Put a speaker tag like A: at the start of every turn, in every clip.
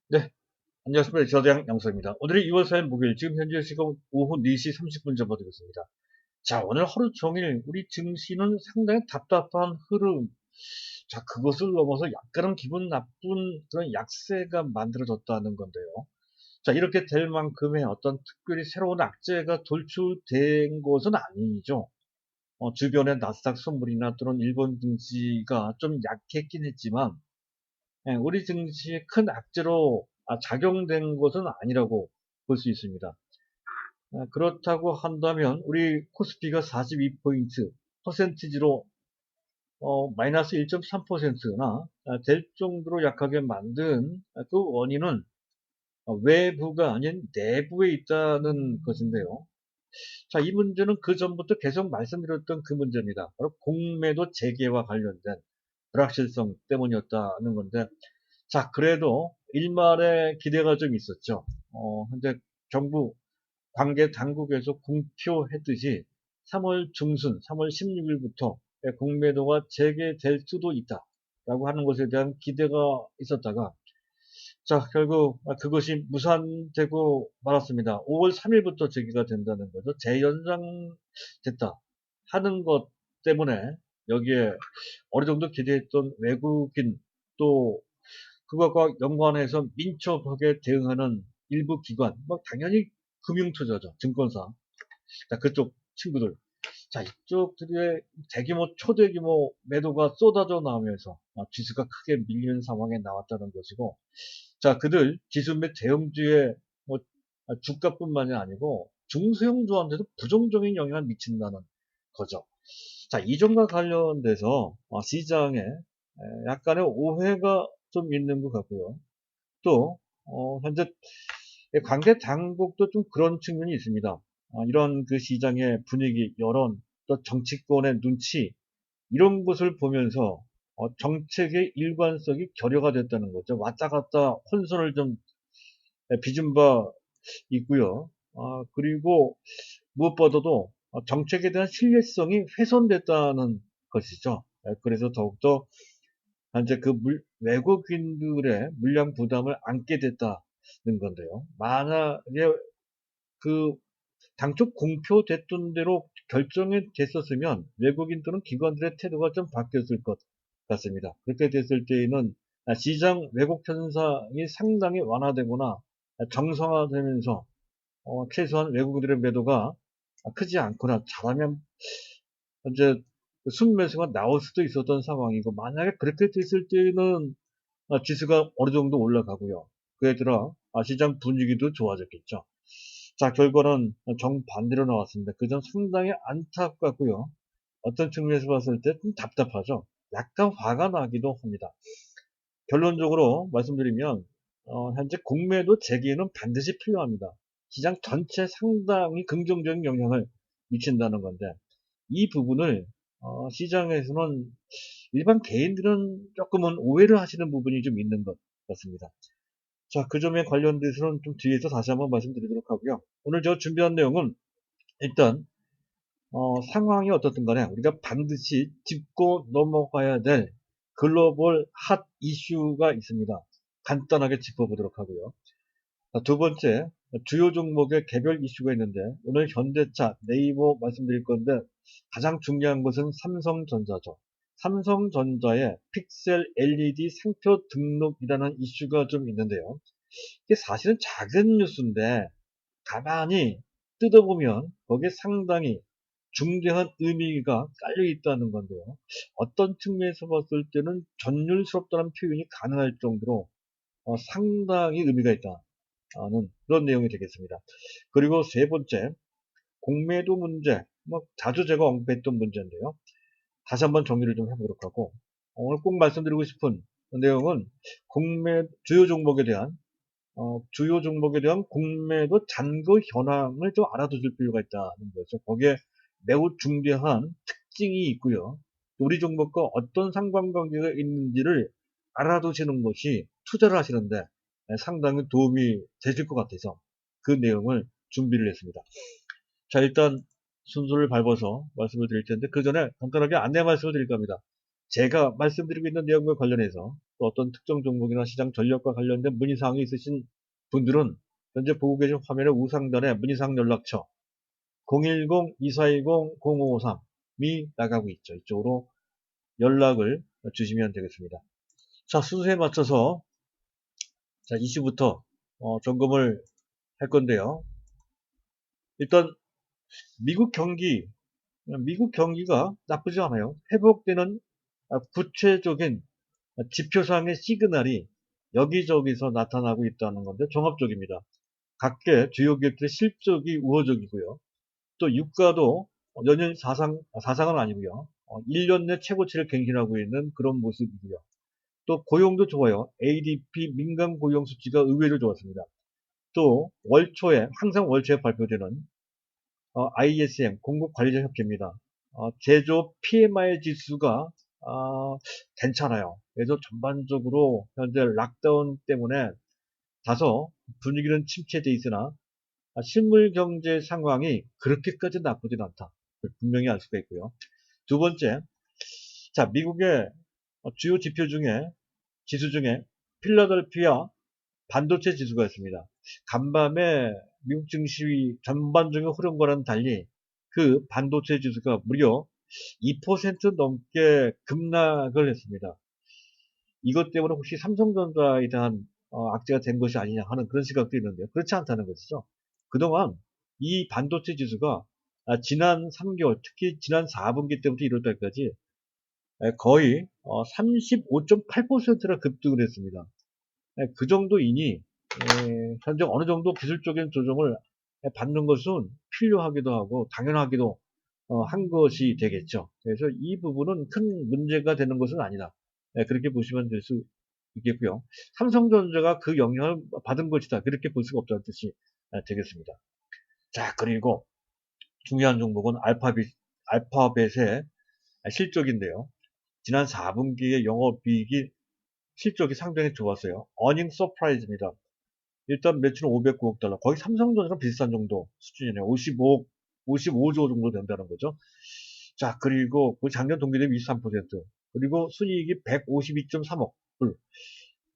A: 네, 안녕하십니까. 저장 양소입니다. 오늘이 2월 4일 목요일, 지금 현재 시각 오후 4시 30분 접어들고 있습니다. 자, 오늘 하루 종일 우리 증시는 상당히 답답한 흐름, 자, 그것을 넘어서 약간은 기분 나쁜 그런 약세가 만들어졌다는 건데요. 자, 이렇게 될 만큼의 어떤 특별히 새로운 악재가 돌출된 것은 아니죠. 주변의 나스닥 선물이나 또는 일본 증시가 좀 약했긴 했지만, 우리 증시에 큰 악재로 작용된 것은 아니라고 볼 수 있습니다. 그렇다고 한다면 우리 코스피가 42포인트 퍼센티지로 마이너스 1.3%나 될 정도로 약하게 만든 그 원인은 외부가 아닌 내부에 있다는 것인데요. 자, 이 문제는 그 전부터 계속 말씀드렸던 그 문제입니다. 바로 공매도 재개와 관련된 불확실성 때문이었다는 건데, 자, 그래도 일말의 기대가 좀 있었죠. 현재 정부 관계 당국에서 공표했듯이 3월 중순, 3월 16일부터 공매도가 재개될 수도 있다라고 하는 것에 대한 기대가 있었다가, 자, 결국 그것이 무산되고 말았습니다. 5월 3일부터 재개가 된다는 거죠. 재연장됐다 하는 것 때문에 여기에 어느 정도 기대했던 외국인, 또 그것과 연관해서 민첩하게 대응하는 일부 기관, 뭐 당연히 금융투자죠, 증권사. 자, 그쪽 친구들. 자, 이쪽들의 대규모, 초대규모 매도가 쏟아져 나오면서 지수가 크게 밀리는 상황에 나왔다는 것이고, 자, 그들 지수 및 대형주의 뭐 주가뿐만이 아니고 중소형주한테도 부정적인 영향을 미친다는 거죠. 자, 이점과 관련돼서 시장에 약간의 오해가 좀 있는 것 같고요. 또 현재 관계 당국도 좀 그런 측면이 있습니다. 이런 그 시장의 분위기, 여론, 또 정치권의 눈치 이런 것을 보면서 정책의 일관성이 결여가 됐다는 거죠. 왔다 갔다 혼선을 좀 빚은 바 있고요. 그리고 무엇보다도 정책에 대한 신뢰성이 훼손됐다는 것이죠. 그래서 더욱더 현재 그 외국인들의 물량 부담을 안게 됐다는 건데요. 만약에 그 당초 공표됐던 대로 결정이 됐었으면 외국인 또는 기관들의 태도가 좀 바뀌었을 것 같습니다. 그렇게 됐을 때에는 시장 왜곡 현상이 상당히 완화되거나 정상화되면서 최소한 외국인들의 매도가 크지 않거나 잘하면 현재 순매수가 나올 수도 있었던 상황이고, 만약에 그렇게 됐을 때는 지수가 어느 정도 올라가고요. 그에 따라 시장 분위기도 좋아졌겠죠. 자, 결과는 정반대로 나왔습니다. 그 점 상당히 안타깝고요. 어떤 측면에서 봤을 때 좀 답답하죠. 약간 화가 나기도 합니다. 결론적으로 말씀드리면 현재 공매도 재개는 반드시 필요합니다. 시장 전체 상당히 긍정적인 영향을 미친다는 건데, 이 부분을 시장에서는 일반 개인들은 조금은 오해를 하시는 부분이 좀 있는 것 같습니다. 자, 그 점에 관련돼서는 좀 뒤에서 다시 한번 말씀드리도록 하고요. 오늘 저 준비한 내용은 일단 상황이 어떻든 간에 우리가 반드시 짚고 넘어가야 될 글로벌 핫 이슈가 있습니다. 간단하게 짚어보도록 하고요. 자, 두 번째, 주요 종목의 개별 이슈가 있는데 오늘 현대차, 네이버 말씀드릴 건데 가장 중요한 것은 삼성전자죠. 삼성전자의 픽셀 LED 상표 등록이라는 이슈가 좀 있는데요. 이게 사실은 작은 뉴스인데 가만히 뜯어보면 거기에 상당히 중대한 의미가 깔려 있다는 건데요. 어떤 측면에서 봤을 때는 전율스럽다는 표현이 가능할 정도로 상당히 의미가 있다는 그런 내용이 되겠습니다. 그리고 세 번째, 공매도 문제, 뭐 자주 제가 언급했던 문제인데요. 다시 한번 정리를 좀 해보도록 하고, 오늘 꼭 말씀드리고 싶은 내용은 주요 종목에 대한 공매도 잔고 현황을 좀 알아두실 필요가 있다는 거죠. 거기에 매우 중대한 특징이 있고요. 우리 종목과 어떤 상관관계가 있는지를 알아두시는 것이 투자를 하시는데 상당히 도움이 되실 것 같아서 그 내용을 준비를 했습니다. 자, 일단 순서를 밟아서 말씀을 드릴 텐데 그 전에 간단하게 안내 말씀을 드릴 겁니다. 제가 말씀드리고 있는 내용과 관련해서 또 어떤 특정 종목이나 시장 전략과 관련된 문의사항이 있으신 분들은 현재 보고 계신 화면의 우상단에 문의사항 연락처 010-2410-0553이 나가고 있죠. 이쪽으로 연락을 주시면 되겠습니다. 자, 순서에 맞춰서 자, 이슈부터 점검을 할 건데요. 일단 미국 경기가 나쁘지 않아요. 회복되는 구체적인 지표상의 시그널이 여기저기서 나타나고 있다는 건데 종합적입니다. 각계 주요 기업들의 실적이 우호적이고요. 또 유가도 연일 사상은 아니고요. 1년 내 최고치를 갱신하고 있는 그런 모습이고요. 또 고용도 좋아요. ADP 민간 고용 수치가 의외로 좋았습니다. 또 월초에 항상 월초에 발표되는 ISM 공급관리자협회입니다. 제조업 PMI 지수가 괜찮아요. 그래서 전반적으로 현재 락다운 때문에 다소 분위기는 침체돼 있으나 실물 경제 상황이 그렇게까지 나쁘진 않다. 분명히 알 수가 있고요. 두 번째, 자, 미국의 주요 지수 중에 필라델피아 반도체 지수가 있습니다. 간밤에 미국 증시 전반적인 흐름과는 달리 그 반도체 지수가 무려 2% 넘게 급락을 했습니다. 이것 때문에 혹시 삼성전자에 대한 악재가 된 것이 아니냐 하는 그런 시각도 있는데요. 그렇지 않다는 것이죠. 그동안 이 반도체 지수가 지난 3개월, 특히 지난 4분기 때부터 1월달까지 거의 35.8%나 급등을 했습니다. 그 정도이니 현재 어느 정도 기술적인 조정을 받는 것은 필요하기도 하고 당연하기도 한 것이 되겠죠. 그래서 이 부분은 큰 문제가 되는 것은 아니다. 그렇게 보시면 될 수 있겠고요. 삼성전자가 그 영향을 받은 것이다. 그렇게 볼 수가 없다는 뜻이 되겠습니다. 자, 그리고 중요한 종목은 알파벳의 실적인데요. 지난 4분기의 영업이익이 실적이 상당히 좋았어요. 어닝 서프라이즈입니다. 일단 매출은 509억 달러. 거의 삼성전자랑 비슷한 정도 수준이네요. 55조 정도 된다는 거죠. 자, 그리고 그 작년 동기 대비 23%. 그리고 순이익이 152.3억 불.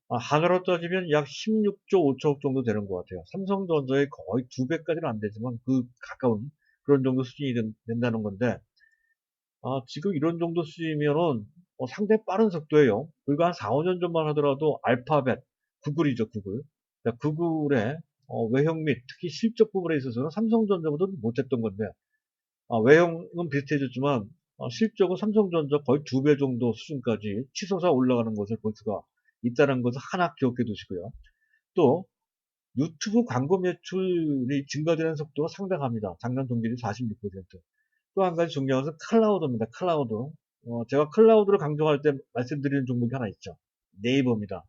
A: 하나로 따지면 약 16조 5천억 정도 되는 것 같아요. 삼성전자의 거의 2배까지는 안 되지만 그 가까운 그런 정도 수준이 된다는 건데, 지금 이런 정도 수준이면은 상당히 빠른 속도예요. 불과 한 4, 5년 전만 하더라도 알파벳, 구글이죠, 구글. 구글의 외형 및 특히 실적 부분에 있어서는 삼성전자보다 못했던 건데, 외형은 비슷해졌지만 실적은 삼성전자 거의 2배 정도 수준까지 치솟아 올라가는 것을 볼 수가 있다는 것을 하나 기억해 두시고요. 또 유튜브 광고 매출이 증가되는 속도가 상당합니다. 작년 동기 대비 46%. 또 한 가지 중요한 것은 클라우드입니다. 클라우드. 제가 클라우드를 강조할 때 말씀드리는 종목이 하나 있죠. 네이버입니다.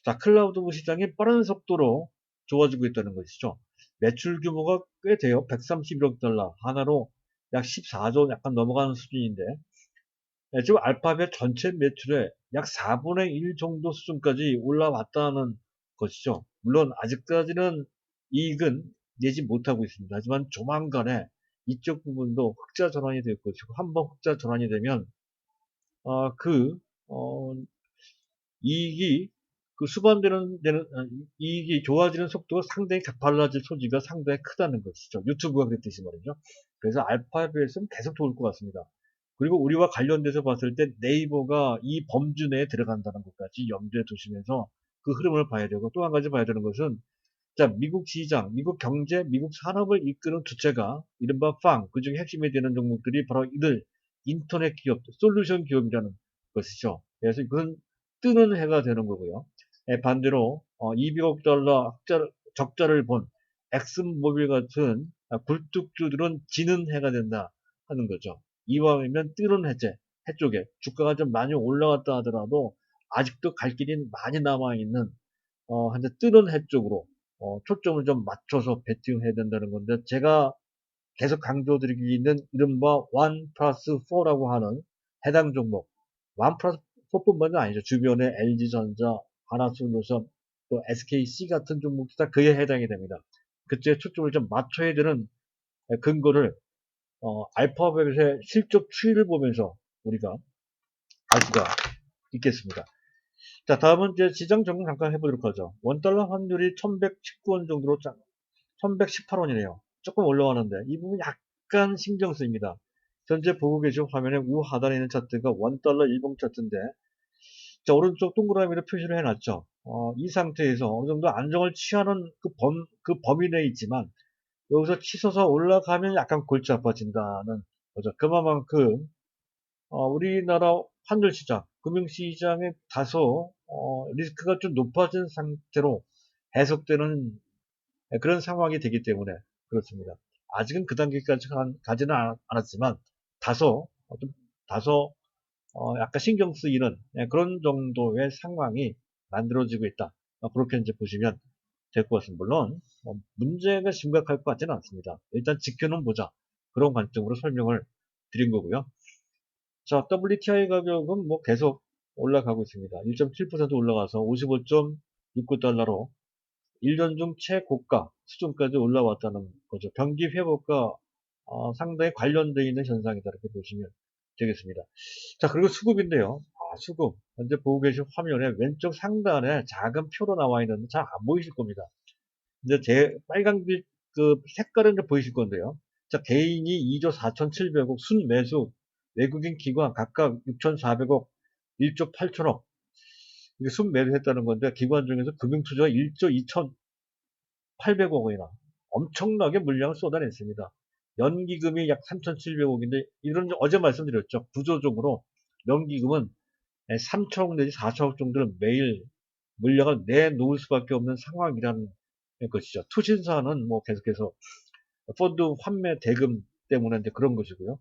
A: 자, 클라우드 시장이 빠른 속도로 좋아지고 있다는 것이죠. 매출 규모가 꽤 돼요. 131억 달러. 하나로 약 14조 약간 넘어가는 수준인데, 지금 알파벳 전체 매출의 약 4분의 1 정도 수준까지 올라왔다는 것이죠. 물론 아직까지는 이익은 내지 못하고 있습니다. 하지만 조만간에 이쪽 부분도 흑자 전환이 될 것이고, 한번 흑자 전환이 되면 그 이익이 이익이 좋아지는 속도가 상당히 가팔라질 소지가 상당히 크다는 것이죠. 유튜브가 그랬듯이 말이죠. 그래서 알파벳은 계속 좋을 것 같습니다. 그리고 우리와 관련돼서 봤을 때 네이버가 이 범주 내에 들어간다는 것까지 염두에 두시면서 그 흐름을 봐야 되고, 또 한 가지 봐야 되는 것은 자, 미국 시장, 미국 경제, 미국 산업을 이끄는 주체가 이른바 그중에 핵심이 되는 종목들이 바로 이들 인터넷 기업, 솔루션 기업이라는 것이죠. 그래서 그건 뜨는 해가 되는 거고요. 반대로 200억 달러 적자를 본 엑슨모빌 같은 굴뚝주들은 지는 해가 된다 하는 거죠. 이왕이면 뜨는 해 쪽에 주가가 좀 많이 올라갔다 하더라도 아직도 갈 길이 많이 남아있는 현재 뜨는 해 쪽으로 초점을 좀 맞춰서 베팅해야 된다는 건데, 제가 계속 강조드리고 있는 이른바 1 플러스 4라고 하는 해당 종목, 1 플러스 4뿐만이 아니죠. 주변에 LG전자, 하나솔루션, 또 SKC 같은 종목도 다 그에 해당이 됩니다. 그쪽에 초점을 좀 맞춰야 되는 근거를 알파벳의 실적 추이를 보면서 우리가 알 수가 있겠습니다. 자, 다음은 이제 시장 적응 잠깐 해보도록 하죠. 원달러 환율이 1119원 정도로 1118원이네요. 조금 올라가는데 이 부분 약간 신경 쓰입니다. 현재 보고 계신 화면에 우하단에 있는 차트가 원달러 일봉 차트인데, 자, 오른쪽 동그라미로 표시를 해놨죠. 이 상태에서 어느 정도 안정을 취하는 그 범위 내에 있지만, 여기서 치솟아 올라가면 약간 골치 아파진다는 거죠. 그만큼, 우리나라 환율 시장, 금융시장에 다소, 리스크가 좀 높아진 상태로 해석되는 그런 상황이 되기 때문에 그렇습니다. 아직은 그 단계까지 가지는 않았지만, 다소, 좀, 다소 약간 신경 쓰이는 그런 정도의 상황이 만들어지고 있다. 그렇게 이제 보시면 될 것 같습니다. 물론 문제가 심각할 것 같지는 않습니다. 일단 지켜는 보자. 그런 관점으로 설명을 드린 거고요. 자, WTI 가격은 뭐 계속 올라가고 있습니다. 1.7% 올라가서 55.69달러로 1년 중 최고가 수준까지 올라왔다는 거죠. 경기 회복과 상당히 관련되어 있는 현상이다. 이렇게 보시면 되겠습니다. 자, 그리고 수급인데요. 수급. 현재 보고 계신 화면에 왼쪽 상단에 작은 표로 나와 있는데 잘 안 보이실 겁니다. 이제 제 빨간빛 그 색깔은 좀 보이실 건데요. 자, 개인이 2조 4,700억 순매수, 외국인 기관 각각 6,400억, 1조 8천억. 이게 순매수했다는 건데, 기관 중에서 금융투자가 1조 2,800억 원이나 엄청나게 물량을 쏟아냈습니다. 연기금이 약 3,700억인데, 이런 어제 말씀드렸죠. 구조적으로 연기금은 3천억 내지 4천억 정도를 매일 물량을 내놓을 수밖에 없는 상황이라는 것이죠. 투신사는 뭐 계속해서 펀드 환매 대금 때문에 이제 그런 것이고요.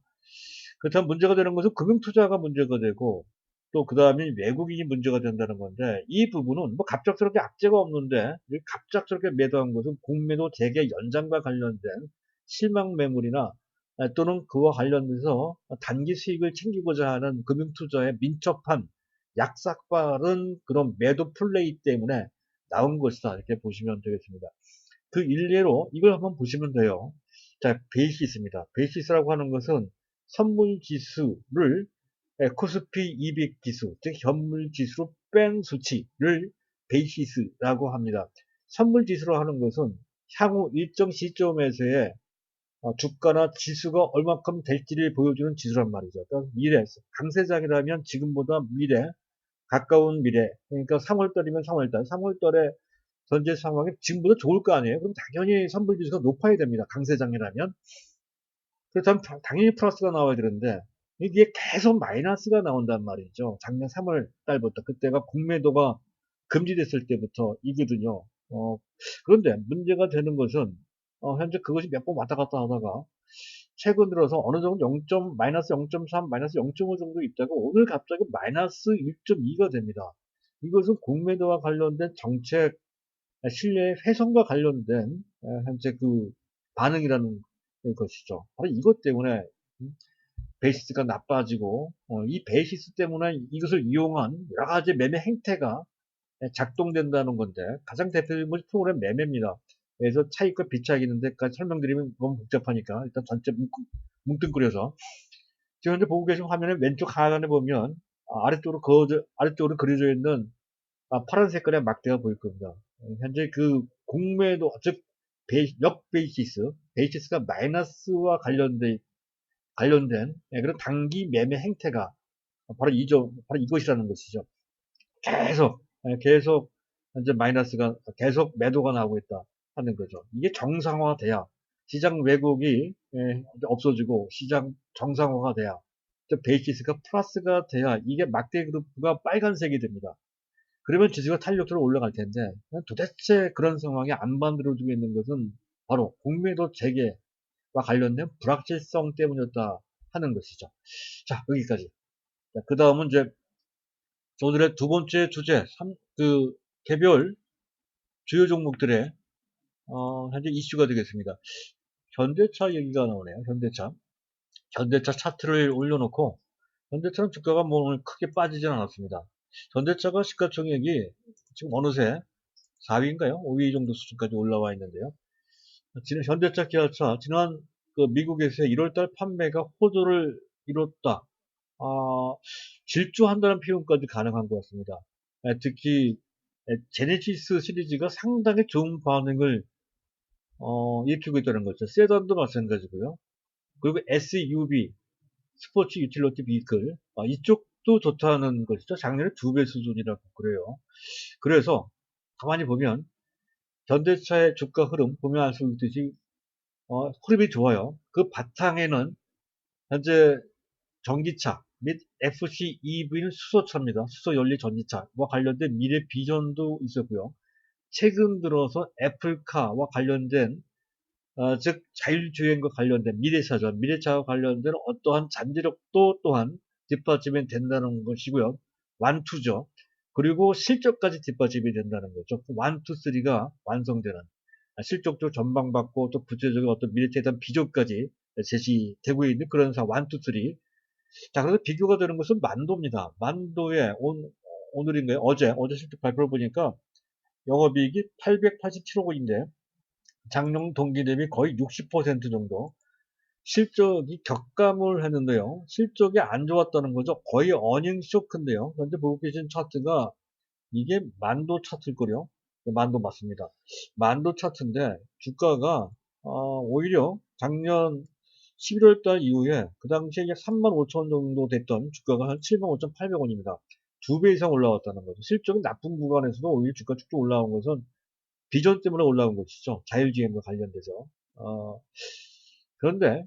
A: 그렇다면 문제가 되는 것은 금융투자가 문제가 되고, 또 그 다음에 외국인이 문제가 된다는 건데, 이 부분은 뭐 갑작스럽게 악재가 없는데 갑작스럽게 매도한 것은 공매도 재개 연장과 관련된 실망 매물이나 또는 그와 관련돼서 단기 수익을 챙기고자 하는 금융투자에 민첩한 약삭빠른 그런 매도 플레이 때문에 나온 것이다. 이렇게 보시면 되겠습니다. 그 일례로 이걸 한번 보시면 돼요. 자, 베이시스입니다. 베이시스라고 하는 것은 선물 지수를 코스피 200 지수, 즉 현물 지수로 뺀 수치를 베이시스라고 합니다. 선물 지수로 하는 것은 향후 일정 시점에서의 주가나 지수가 얼마큼 될지를 보여주는 지수란 말이죠. 그러니까 미래, 강세장이라면 지금보다 미래, 가까운 미래, 그러니까 3월달이면 3월달, 3월달에 현재 상황이 지금보다 좋을 거 아니에요? 그럼 당연히 선불지수가 높아야 됩니다. 강세장이라면. 그렇다면 당연히 플러스가 나와야 되는데 이게 계속 마이너스가 나온단 말이죠. 작년 3월 달부터 그때가 공매도가 금지됐을 때부터 이거든요. 그런데 문제가 되는 것은 현재 그것이 몇 번 왔다 갔다 하다가 최근 들어서 어느 정도 0. 마이너스 0.3, 마이너스 0.5 정도 있다가 오늘 갑자기 마이너스 1.2가 됩니다. 이것은 공매도와 관련된 정책 신뢰의 훼손과 관련된 현재 그 반응이라는 것이죠. 바로 이것 때문에 베이시스가 나빠지고 이 베이시스 때문에 이것을 이용한 여러 가지 매매 행태가 작동된다는 건데 가장 대표적인 것이 프로그램 매매입니다. 그래서 차익과 비차익이 있는데까지 설명드리면 너무 복잡하니까 일단 전체 뭉뚱그려서 지금 현재 보고 계신 화면의 왼쪽 하단에 보면 아래쪽으로 그려져 있는 파란 색깔의 막대가 보일 겁니다. 현재 그 공매도, 즉, 베이시스가 마이너스와 관련된 그런 단기 매매 행태가 바로 이것이라는 것이죠. 계속, 현재 마이너스가, 계속 매도가 나오고 있다 하는 거죠. 이게 정상화돼야, 시장 왜곡이 없어지고, 시장 정상화가 돼야, 베이시스가 플러스가 돼야, 이게 막대 그룹가 빨간색이 됩니다. 그러면 지수가 탄력적으로 올라갈 텐데 도대체 그런 상황이 안 만들어지고 있는 것은 바로 공매도 재개와 관련된 불확실성 때문이었다 하는 것이죠. 자, 여기까지. 그 다음은 이제 오늘의 두 번째 주제, 그 개별 주요 종목들의 현재 이슈가 되겠습니다. 현대차 얘기가 나오네요. 현대차 차트를 올려놓고 현대차는 주가가 뭐 오늘 크게 빠지진 않았습니다. 현대차가 시가총액이 지금 어느새 4위인가요? 5위 정도 수준까지 올라와 있는데요. 지금 현대차, 기아차 지난 그 미국에서의 1월달 판매가 호조를 이뤘다. 질주한다는 표현까지 가능한 것 같습니다. 특히 제네시스 시리즈가 상당히 좋은 반응을 일으키고 있다는 거죠. 세단도 마찬가지고요. 그리고 SUV, 스포츠 유틸리티 비클, 이쪽도 좋다는 것이죠. 작년에 2배 수준이라고 그래요. 그래서 가만히 보면 현대차의 주가 흐름 보면 알 수 있듯이 흐름이 좋아요. 그 바탕에는 현재 전기차 및 FC EV는 수소차입니다. 수소 연료 전기차와 관련된 미래 비전도 있었고요. 최근 들어서 애플카와 관련된 즉 자율주행과 관련된 미래차죠. 미래차와 관련된 어떠한 잠재력도 또한 뒷받침이 된다는 것이고요. 완투죠. 그리고 실적까지 뒷받침이 된다는 거죠. 완투 쓰리가 완성되는 실적도 전망받고 또 구체적인 어떤 미래차에 대한 비전까지 제시되고 있는 그런 완투 쓰리. 자, 그래서 비교가 되는 것은 만도입니다. 만도의 오늘인가요? 어제 실적 발표를 보니까 영업이익이 887억 원인데 작년 동기 대비 거의 60% 정도 실적이 격감을 했는데요. 실적이 안 좋았다는 거죠. 거의 어닝 쇼크인데요. 현재 보고 계신 차트가 이게 만도 차트일 거요. 만도 맞습니다. 만도 차트인데 주가가 오히려 작년 11월 달 이후에 그 당시에 3만 5천 원 정도 됐던 주가가 한 7만 5,800원입니다. 2배 이상 올라왔다는 거죠. 실적이 나쁜 구간에서도 오히려 주가 쭉쭉 올라온 것은 비전 때문에 올라온 것이죠. 자율주행과 관련돼서. 그런데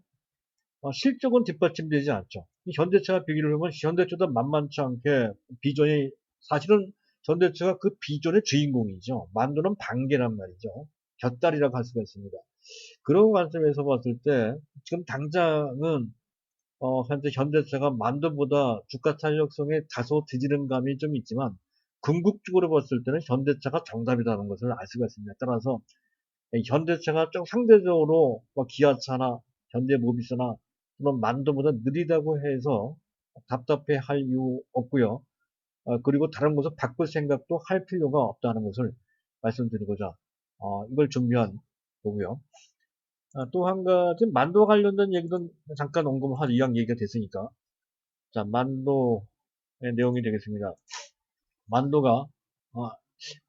A: 실적은 뒷받침되지 않죠. 현대차와 비교를 하면 현대차도 만만치 않게 비전이 사실은 현대차가 그 비전의 주인공이죠. 만드는 반개란 말이죠. 곁다리라고 할 수가 있습니다. 그런 관점에서 봤을 때 지금 당장은 현재 현대차가 만도보다 주가 탄력성에 다소 뒤지는 감이 좀 있지만 궁극적으로 봤을 때는 현대차가 정답이라는 것을 알 수가 있습니다. 따라서 현대차가 좀 상대적으로 기아차나 현대모비스나 그런 만도보다 느리다고 해서 답답해 할 이유 없고요. 그리고 다른 것을 바꿀 생각도 할 필요가 없다는 것을 말씀드리고자 이걸 준비한 거고요. 또 한 가지 만도와 관련된 얘기는 잠깐 언급을 하죠. 이왕 얘기가 됐으니까. 자, 만도의 내용이 되겠습니다. 만도가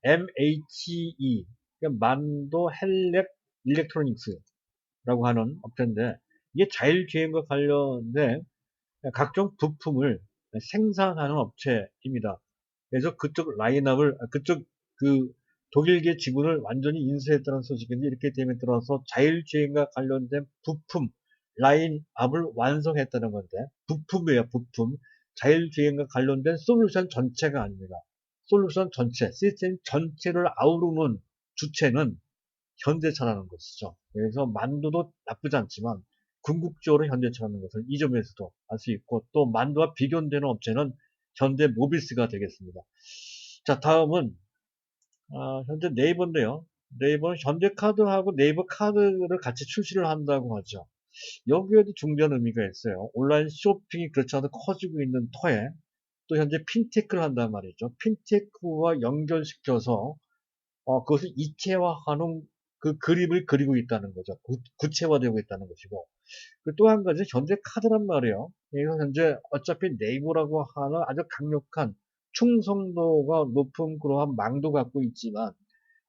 A: MHE 그러니까 만도 헬렉 일렉트로닉스라고 하는 업체인데 이게 자율주행과 관련된 각종 부품을 생산하는 업체입니다. 그래서 그쪽 라인업을 그쪽 그 독일계 지분을 완전히 인수했다는 소식인데 이렇게 됨에 따라서 자율주행과 관련된 부품 라인업을 완성했다는 건데 부품이에요. 부품 자율주행과 관련된 솔루션 전체가 아닙니다. 솔루션 전체 시스템 전체를 아우르는 주체는 현대차라는 것이죠. 그래서 만도도 나쁘지 않지만 궁극적으로 현대차라는 것을 이 점에서도 알 수 있고 또 만도와 비교되는 업체는 현대 모비스가 되겠습니다. 자, 다음은 현재 네이버인데요. 네이버는 현대카드하고 네이버 카드를 같이 출시를 한다고 하죠. 여기에도 중요한 의미가 있어요. 온라인 쇼핑이 그렇지 않아도 커지고 있는 터에 또 현재 핀테크를 한단 말이죠. 핀테크와 연결시켜서 그것을 이체화하는 그 그림을 그리고 있다는 거죠. 구체화되고 있다는 것이고. 또 한 가지 현재 카드란 말이에요. 이건 현재 어차피 네이버라고 하는 아주 강력한 충성도가 높은 그러한 망도 갖고 있지만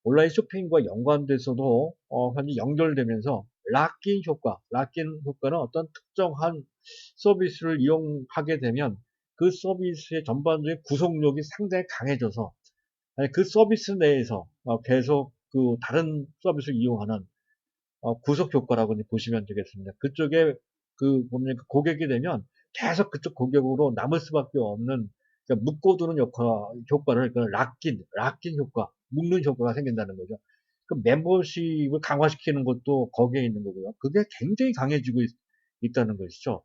A: 온라인 쇼핑과 연관돼서도 현재 연결되면서 락인 효과는 어떤 특정한 서비스를 이용하게 되면 그 서비스의 전반적인 구속력이 상당히 강해져서 그 서비스 내에서 계속 그 다른 서비스를 이용하는 구속 효과라고 보시면 되겠습니다. 그쪽에 보면 고객이 되면 계속 그쪽 고객으로 남을 수밖에 없는 그러니까 묶어두는 효과를 락인 효과, 묶는 효과가 생긴다는 거죠. 그 멤버십을 강화시키는 것도 거기에 있는 거고요. 그게 굉장히 강해지고 있다는 것이죠.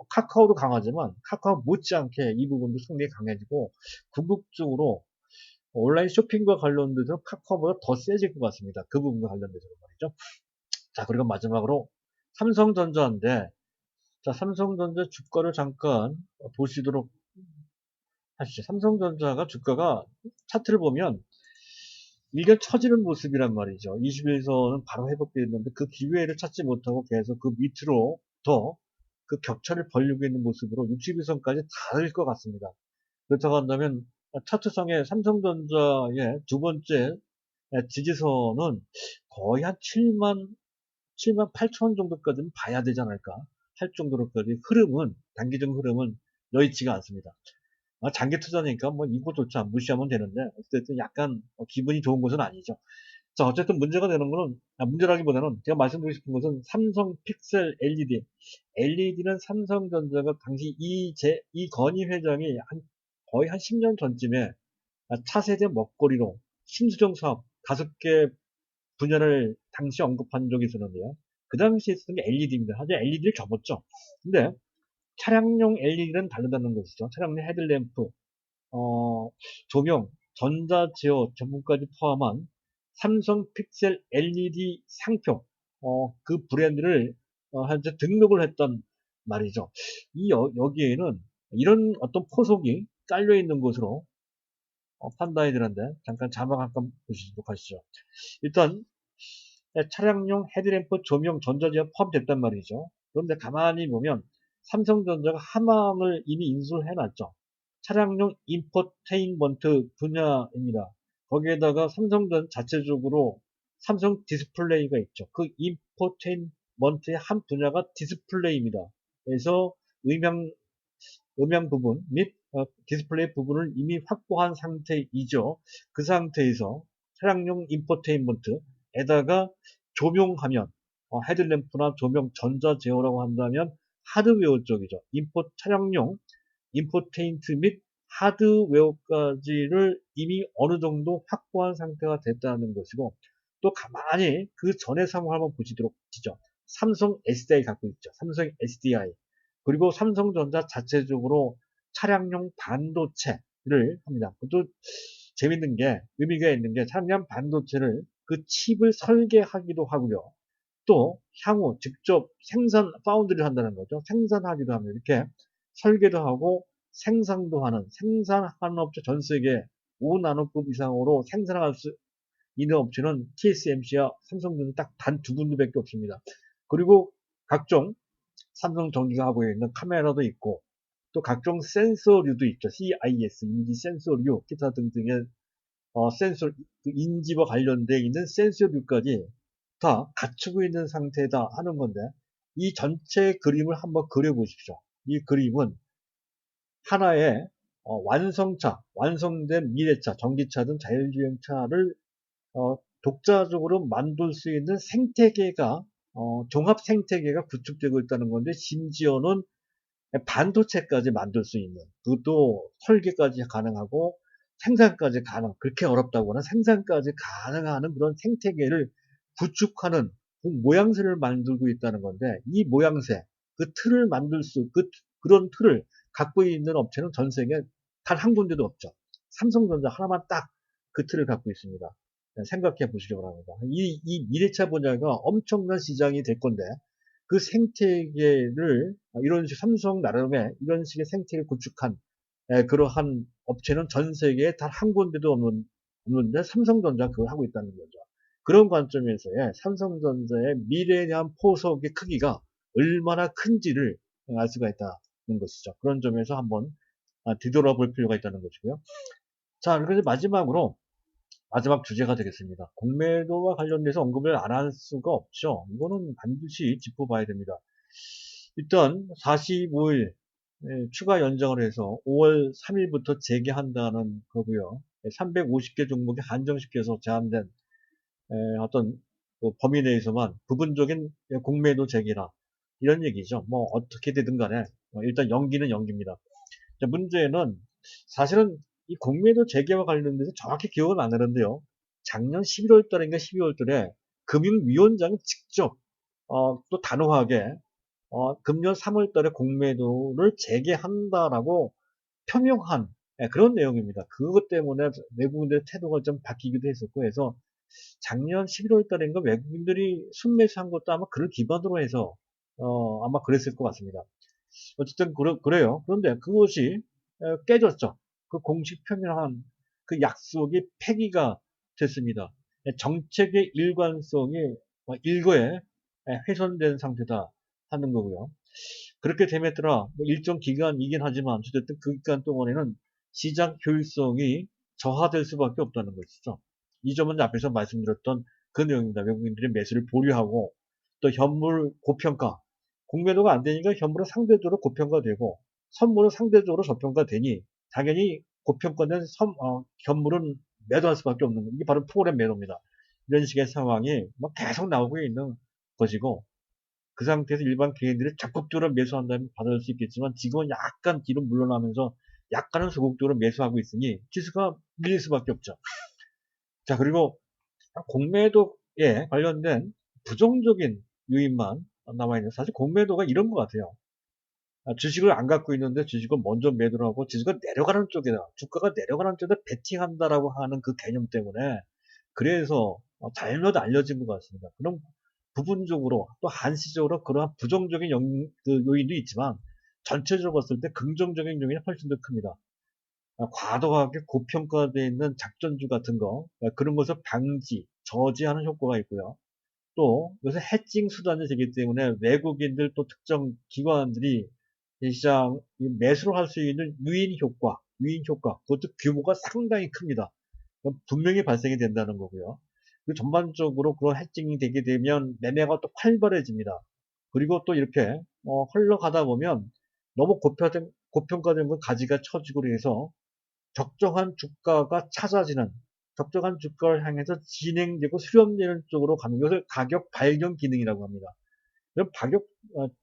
A: 카카오도 강하지만 카카오 못지않게 이 부분도 상당히 강해지고 궁극적으로 온라인 쇼핑과 관련돼서 카카오보다 더 세질 것 같습니다. 그 부분과 관련돼서 말이죠. 자, 그리고 마지막으로 삼성전자인데, 자, 삼성전자 주가를 잠깐 보시도록 하시죠. 삼성전자가 주가가 차트를 보면 일견 처지는 모습이란 말이죠. 20일선은 바로 회복되어 있는데 그 기회를 찾지 못하고 계속 그 밑으로 더 그 격차를 벌리고 있는 모습으로 62선까지 닿을 것 같습니다. 그렇다고 한다면 차트상의 삼성전자의 두 번째 지지선은 거의 한 7만 8천 정도까지는 봐야 되지 않을까 할 정도로까지 단기적 흐름은 여의치가 않습니다. 장기 투자니까 뭐 이거조차 무시하면 되는데 어쨌든 약간 기분이 좋은 것은 아니죠. 자, 어쨌든 문제가 되는 거는, 문제라기보다는 제가 말씀드리고 싶은 것은 삼성 픽셀 LED. LED는 삼성전자가 당시 이건희 회장이 거의 한 10년 전쯤에 차세대 먹거리로 신수정 사업 5개 분야를 당시 언급한 적이 있었는데요. 그 당시에 쓰던 게 LED입니다. 하지만 LED를 접었죠. 근데 차량용 LED는 다르다는 것이죠. 차량용 헤드램프, 조명, 전자제어 전문까지 포함한 삼성 픽셀 LED 상표, 그 브랜드를 현재 등록을 했던 말이죠. 여기에는 이런 어떤 포석이 깔려 있는 것으로 판단이 되는데 잠깐 자막 한번 보시도록 하시죠. 일단 차량용 헤드램프, 조명, 전자제어 포함됐단 말이죠. 그런데 가만히 보면 삼성전자가 하나를 이미 인수를 해놨죠. 차량용 인포테인먼트 분야입니다. 거기에다가 삼성전 자체적으로 삼성 디스플레이가 있죠. 그 인포테인먼트의 한 분야가 디스플레이입니다. 그래서 음향 부분 및 디스플레이 부분을 이미 확보한 상태이죠. 그 상태에서 차량용 인포테인먼트에다가 조명하면 헤드램프나 조명 전자 제어라고 한다면 하드웨어 쪽이죠. 차량용 인포테인트 및 하드웨어까지를 이미 어느 정도 확보한 상태가 됐다는 것이고 또 가만히 그 전의 상황을 한번 보시도록 하시죠. 삼성 SDI 갖고 있죠. 삼성 SDI. 그리고 삼성전자 자체적으로 차량용 반도체를 합니다. 그것도 재밌는 게 의미가 있는 게 차량용 반도체를 그 칩을 설계하기도 하고요. 또 향후 직접 파운드를 한다는 거죠. 생산하기도 합니다. 이렇게 설계도 하고 생산하는 업체 전 세계 5나노급 이상으로 생산할 수 있는 업체는 TSMC와 삼성전자 딱 단 두 군데밖에 없습니다. 그리고 각종 삼성 전기가 하고 있는 카메라도 있고 또 각종 센서류도 있죠. CIS, 인지 센서류, 기타 등등의 센서, 인지와 관련되어 있는 센서류까지 다 갖추고 있는 상태다 하는 건데 이 전체 그림을 한번 그려보십시오. 이 그림은 하나의 완성된 미래차, 전기차든 자율주행차를 독자적으로 만들 수 있는 생태계가 종합 생태계가 구축되고 있다는 건데 심지어는 반도체까지 만들 수 있는 그것도 설계까지 가능하고 생산까지 그렇게 어렵다거나 생산까지 가능한 그런 생태계를 구축하는 그 모양새를 만들고 있다는 건데 이 모양새 그 틀을 그런 틀을 갖고 있는 업체는 전 세계에 단 한 군데도 없죠. 삼성전자 하나만 딱 그 틀을 갖고 있습니다. 생각해 보시려고 합니다. 이 미래차 분야가 엄청난 시장이 될 건데 그 생태계를 이런 식 삼성 나름의 이런 식의 생태계를 구축한 그러한 업체는 전 세계에 단 한 군데도 없는데 삼성전자 그걸 하고 있다는 거죠. 그런 관점에서의 삼성전자의 미래에 대한 포석의 크기가 얼마나 큰지를 알 수가 있다는 것이죠. 그런 점에서 한번 뒤돌아볼 필요가 있다는 것이고요. 자, 그래서 마지막 주제가 되겠습니다. 공매도와 관련돼서 언급을 안 할 수가 없죠. 이거는 반드시 짚어봐야 됩니다. 일단 45일 추가 연장을 해서 5월 3일부터 재개한다는 거고요. 350개 종목이 한정시켜서 제한된 어떤 그 범위 내에서만 부분적인 공매도 재개라 이런 얘기죠. 뭐 어떻게 되든 간에 일단 연기는 연기입니다. 문제는 사실은 이 공매도 재개와 관련돼서 정확히 기억은 안 나는데요. 작년 11월 달인가 12월 달에 금융위원장이 직접 또 단호하게 금년 3월 달에 공매도를 재개한다라고 표명한 그런 내용입니다. 그것 때문에 외국인들의 태도가 좀 바뀌기도 했었고 해서 작년 11월 달인가 외국인들이 순매수한 것도 아마 그를 기반으로 해서 아마 그랬을 것 같습니다. 어쨌든 그래요. 그런데 그것이 깨졌죠. 그 공식 표명한 그 약속이 폐기가 됐습니다. 정책의 일관성이 일거에 훼손된 상태다 하는 거고요. 그렇게 되면더라 뭐 일정 기간이긴 하지만 어쨌든 그 기간 동안에는 시장 효율성이 저하될 수밖에 없다는 것이죠. 이 점은 앞에서 말씀드렸던 그 내용입니다. 외국인들이 매수를 보류하고 또 현물 고평가, 공매도가 안 되니까 현물은 상대적으로 고평가되고 선물은 상대적으로 저평가되니 당연히 고평가된 현물은 매도할 수밖에 없는 이게 바로 프로그램 매도입니다. 이런 식의 상황이 뭐 계속 나오고 있는 것이고 그 상태에서 일반 개인들이 적극적으로 매수한다면 받을 수 있겠지만 지금은 약간 뒤로 물러나면서 약간은 소극적으로 매수하고 있으니 지수가 밀릴 수밖에 없죠. 자, 그리고 공매도에 관련된 부정적인 요인만 남아있는 사실 공매도가 이런 것 같아요. 주식을 안 갖고 있는데 주식을 먼저 매도를 하고 주식가 내려가는 쪽에다 주가가 내려가는 쪽에다 베팅한다라고 하는 그 개념 때문에 그래서 잘못 알려진 것 같습니다. 그럼 부분적으로 또 한시적으로 그러한 부정적인 그 요인도 있지만 전체적으로 봤을 때 긍정적인 요인이 훨씬 더 큽니다. 과도하게 고평가되어 있는 작전주 같은 거 그런 것을 방지, 저지하는 효과가 있고요. 또 요새 해칭 수단이 되기 때문에 외국인들 또 특정 기관들이 이 시장 매수를 할 수 있는 유인 효과, 그것도 규모가 상당히 큽니다. 분명히 발생이 된다는 거고요. 그리고 전반적으로 그런 해칭이 되게 되면 매매가 또 활발해집니다. 그리고 또 이렇게 흘러가다 보면 너무 고평가된 건 가지가 처지고 해서 적정한 주가가 찾아지는 적정한 주가를 향해서 진행되고 수렴되는 쪽으로 가는 것을 가격 발견 기능이라고 합니다.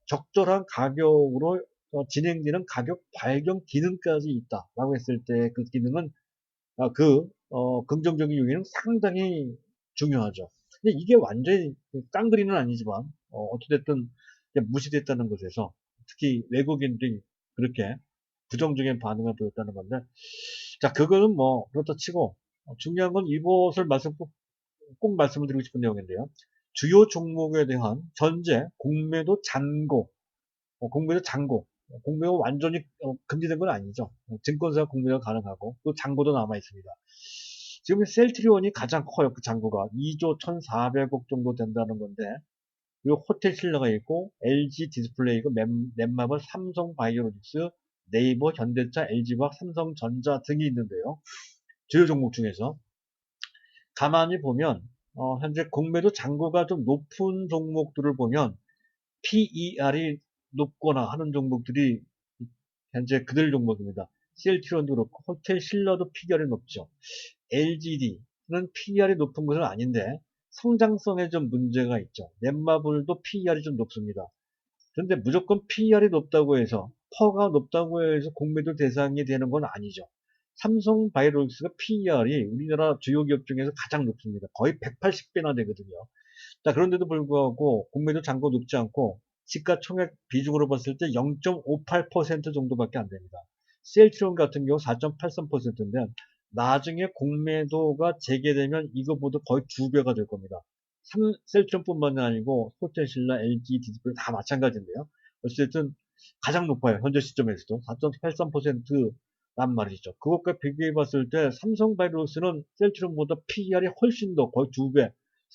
A: 적절한 가격으로 진행되는 가격 발견 기능까지 있다라고 했을 때 그 기능은 긍정적인 요인은 상당히 중요하죠. 근데 이게 완전히 깡그리는 아니지만 어찌됐든 무시됐다는 것에서 특히 외국인들이 그렇게 부정적인 반응을 보였다는 건데 자 그거는 뭐 그렇다 치고 중요한 건 이것을 꼭 말씀을 드리고 싶은 내용인데요. 주요 종목에 대한 전제 공매도 잔고 공매도 완전히 금지된 건 아니죠. 증권사 공매가 가능하고 또 잔고도 남아 있습니다. 지금 셀트리온이 가장 커요. 그 잔고가 2조 1,400억 정도 된다는 건데 그리고 호텔 신라가 있고 LG 디스플레이고 넷마블 삼성바이오로직스 네이버 현대차 LG화학 삼성전자 등이 있는데요. 주요 종목 중에서 가만히 보면 현재 공매도 잔고가 좀 높은 종목들을 보면 PER이 높거나 하는 종목들이 현재 그들 종목입니다. 셀트리온도 그렇고 호텔 신라도 PER이 높죠. LGD는 PER이 높은 것은 아닌데 성장성에 좀 문제가 있죠. 넷마블도 PER이 좀 높습니다. 그런데 무조건 PER이 높다고 해서 퍼가 높다고 해서 공매도 대상이 되는 건 아니죠. 삼성바이오로직스가 PER이 우리나라 주요 기업 중에서 가장 높습니다. 거의 180배나 되거든요. 자, 그런데도 불구하고 공매도 잔고 높지 않고 시가총액 비중으로 봤을 때 0.58% 정도밖에 안 됩니다. 셀트리온 같은 경우 4.83%인데 나중에 공매도가 재개되면 이거보다 거의 2배가 될 겁니다. 셀트리온뿐만이 아니고 호텔신라, LG, 디스플레이 다 마찬가지인데요. 어쨌든 가장 높아요. 현재 시점에서도 4.83%란 말이죠. 그것과 비교해 봤을 때 삼성바이오로스는 셀트리온보다 PER이 훨씬 더 거의 2배,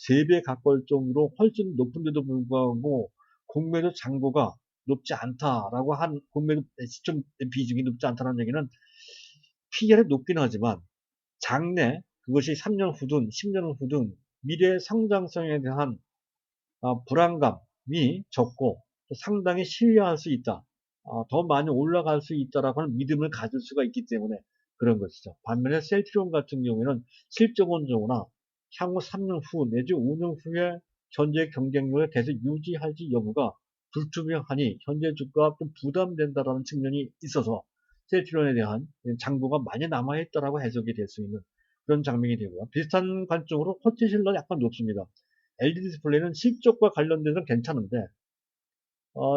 A: 3배 가까울 정도로 훨씬 높은데도 불구하고 공매도 잔고가 높지 않다라고 한 공매도 시점 비중이 높지 않다는 얘기는 PER이 높긴 하지만 장래 그것이 3년 후든 10년 후든 미래 성장성에 대한 불안감이 적고 상당히 신뢰할 수 있다. 더 많이 올라갈 수 있다라고 하는 믿음을 가질 수가 있기 때문에 그런 것이죠. 반면에 셀트리온 같은 경우에는 실적원적으로나 향후 3년 후 내지 5년 후에 현재 경쟁력을 계속 유지할지 여부가 불투명하니 현재 주가가 좀 부담된다라는 측면이 있어서 셀트리온에 대한 장부가 많이 남아있다라고 해석이 될 수 있는 그런 장면이 되고요. 비슷한 관점으로 호텔신라 약간 높습니다. LG 디스플레이는 실적과 관련돼서 괜찮은데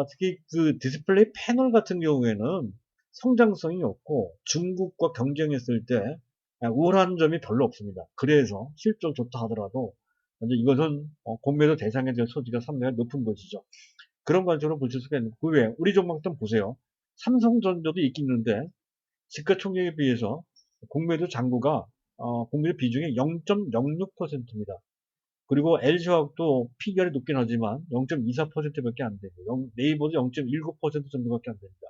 A: 특히 그 디스플레이 패널 같은 경우에는 성장성이 없고 중국과 경쟁했을 때 우월한 점이 별로 없습니다. 그래서 실적 좋다 하더라도 이것은 공매도 대상에 될 소지가 상당히 높은 것이죠. 그런 관점으로 보실 수가 있는 그 외에 우리 종목들 보세요. 삼성전자도 있긴 있는데 시가총액에 비해서 공매도 잔고가 공매도 비중이 0.06%입니다. 그리고 LG화학도 PER이 높긴 하지만 0.24%밖에 안 되고 네이버도 0.19% 정도밖에 안 됩니다.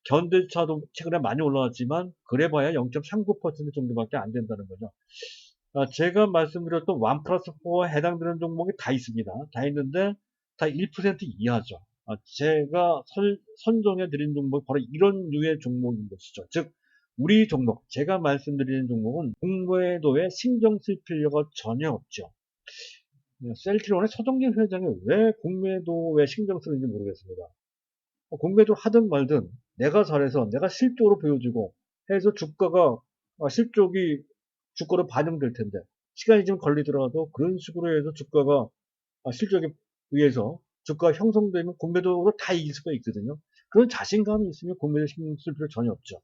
A: 현대차도 최근에 많이 올라왔지만 그래봐야 0.39% 정도밖에 안 된다는 거죠. 제가 말씀드렸던 1 플러스 4에 해당되는 종목이 다 있습니다. 다 있는데 다 1% 이하죠. 제가 선정해 드린 종목이 바로 이런 류의 종목인 것이죠. 즉 우리 종목, 제가 말씀드리는 종목은 공매도에 신경 쓸 필요가 전혀 없죠. 셀트리온의 서정진 회장이 왜 공매도에 신경 쓰는지 모르겠습니다. 공매도 하든 말든 내가 잘해서 내가 실적으로 보여주고 해서 주가가 실적이 주가로 반영될 텐데 시간이 좀 걸리더라도 그런 식으로 해서 주가가 실적에 의해서 주가가 형성되면 공매도로 다 이길 수가 있거든요. 그런 자신감이 있으면 공매도 신경 쓸 필요 전혀 없죠.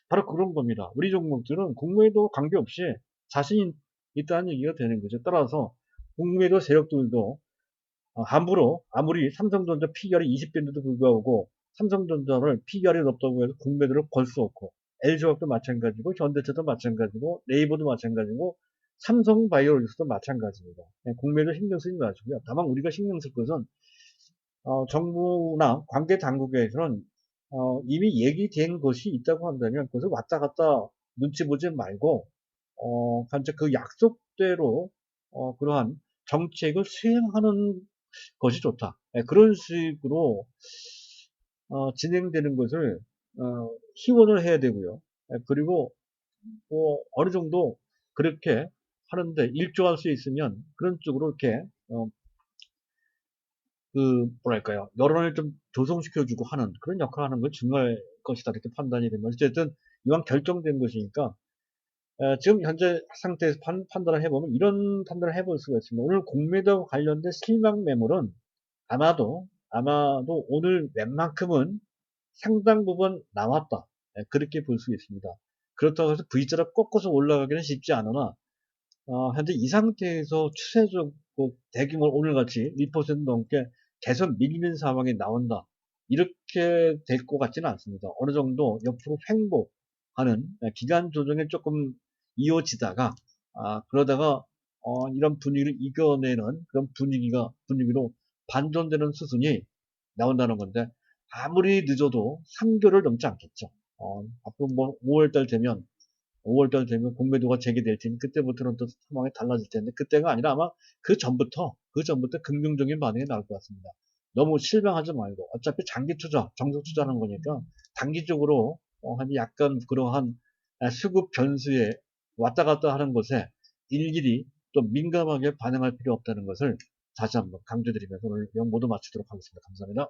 A: 바로 그런 겁니다. 우리 종목들은 공매도 관계없이 자신이 있다는 얘기가 되는 거죠. 따라서 공매도 세력들도 함부로 아무리 삼성전자 PER이 20배인데도 불구하고 삼성전자를 PER이 높다고 해서 공매도를 걸 수 없고 LG화학도 마찬가지고 현대차도 마찬가지고 네이버도 마찬가지고 삼성바이오로직스도 마찬가지입니다. 공매도 신경 쓰지 마시고요. 다만 우리가 신경 쓸 것은 정부나 관계 당국에서는 이미 얘기된 것이 있다고 한다면 그것을 왔다 갔다 눈치 보지 말고 그 약속대로 그러한 정책을 수행하는 것이 좋다. 그런 식으로 진행되는 것을 희원을 해야 되고요. 그리고 어느 정도 그렇게 하는데 일조할 수 있으면 그런 쪽으로 이렇게 뭐랄까요, 여론을 좀 조성시켜주고 하는 그런 역할을 하는 건 중요할 것이다 이렇게 판단이 되면 어쨌든 이왕 결정된 것이니까 지금 현재 상태에서 판단을 해보면 이런 판단을 해볼 수가 있습니다. 오늘 공매도와 관련된 실망 매물은 아마도 오늘 웬만큼은 상당 부분 나왔다. 그렇게 볼 수 있습니다. 그렇다고 해서 V자로 꺾어서 올라가기는 쉽지 않으나 현재 이 상태에서 추세적 대규모 오늘같이 1% 넘게 계속 밀리는 상황이 나온다. 이렇게 될 것 같지는 않습니다. 어느 정도 옆으로 횡보하는 기간 조정이 조금 이어지다가 그러다가 이런 분위기를 이겨내는 그런 분위기로 반전되는 수순이 나온다는 건데 아무리 늦어도 3개월을 넘지 않겠죠. 앞으로 뭐 5월달 되면 공매도가 재개될 테니 그때부터는 또 상황이 달라질 텐데 그때가 아니라 아마 그 전부터 긍정적인 반응이 나올 것 같습니다. 너무 실망하지 말고 어차피 장기 투자, 정석 투자하는 거니까 단기적으로 약간 그러한 수급 변수에 왔다 갔다 하는 것에 일일이 또 민감하게 반응할 필요 없다는 것을 다시 한번 강조드리면서 오늘 영상 모두 마치도록 하겠습니다. 감사합니다.